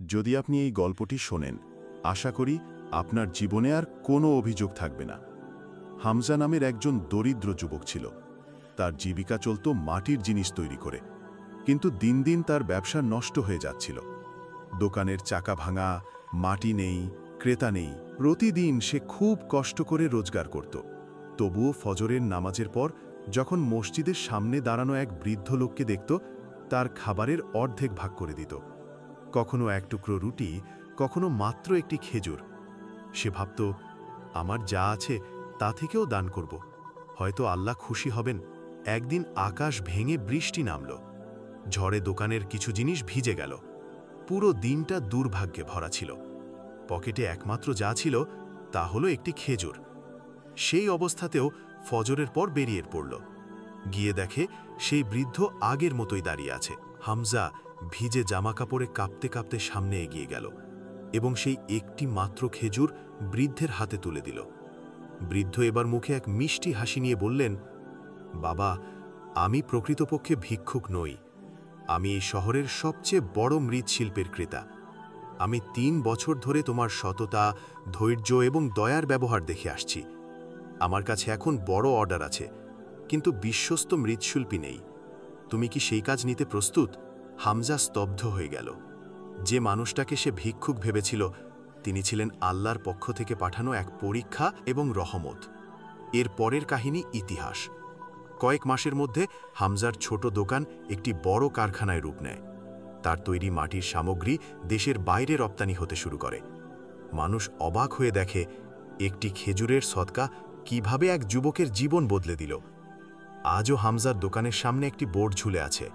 যদি আপনি এই গল্পটি শোনেন, আশা করি আপনার জীবনে আর কোনো অভিযোগ থাকবে না। হামজা নামের একজন দরিদ্র যুবক ছিল। তার জীবিকা চলত মাটির জিনিস তৈরি করে, কিন্তু দিন দিন তার ব্যবসা নষ্ট হয়ে যাচ্ছিল। দোকানের চাকা ভাঙা, মাটি নেই, ক্রেতা নেই। প্রতিদিন সে খুব কষ্ট করে রোজগার করত। তবুও ফজরের নামাজের পর যখন মসজিদের সামনে দাঁড়ানো এক বৃদ্ধ লোককে দেখত, তার খাবারের অর্ধেক ভাগ করে দিত। কখনো এক টুকরো রুটি, কখনো মাত্র একটি খেজুর। সে ভাবত, আমার যা আছে তা থেকেও দান করব, হয়তো আল্লাহ খুশি হবেন। একদিন আকাশ ভেঙে বৃষ্টি নামল। ঝড়ে দোকানের কিছু জিনিস ভিজে গেল। পুরো দিনটা দুর্ভাগ্যে ভরা ছিল। পকেটে একমাত্র যা ছিল তা হলো একটি খেজুর। সেই অবস্থাতেও ফজরের পর বেরিয়ে পড়ল। গিয়ে দেখে সেই বৃদ্ধ আগের মতোই দাঁড়িয়ে আছে। হামজা ভিজে জামাকাপড়ে কাঁপতে কাঁপতে সামনে এগিয়ে গেল এবং সেই একটি মাত্র খেজুর বৃদ্ধের হাতে তুলে দিল। বৃদ্ধ এবার মুখে এক মিষ্টি হাসি নিয়ে বললেন, বাবা, আমি প্রকৃতপক্ষে ভিক্ষুক নই। আমি এই শহরের সবচেয়ে বড় মৃৎশিল্পের ক্রেতা। আমি ৩ বছর ধরে তোমার সততা, ধৈর্য এবং দয়ার ব্যবহার দেখে আসছি। আমার কাছে এখন বড় অর্ডার আছে, কিন্তু বিশ্বস্ত মৃৎশিল্পী নেই। তুমি কি সেই কাজ নিতে প্রস্তুত? হামজা স্তব্ধ হয়ে গেল। যে মানুষটাকে সে ভিক্ষুক ভেবেছিল, তিনি ছিলেন আল্লাহর পক্ষ থেকে পাঠানো এক পরীক্ষা এবং রহমত। এর পরের কাহিনী ইতিহাস। কয়েক মাসের মধ্যে হামজার ছোট দোকান একটি বড় কারখানায় রূপ নেয়। তার তৈরি মাটির সামগ্রী দেশের বাইরে রপ্তানি হতে শুরু করে। মানুষ অবাক হয়ে দেখে একটি খেজুরের সদকা কিভাবে এক যুবকের জীবন বদলে দিল। আজও হামজার দোকানের সামনে একটি বোর্ড ঝুলে আছে,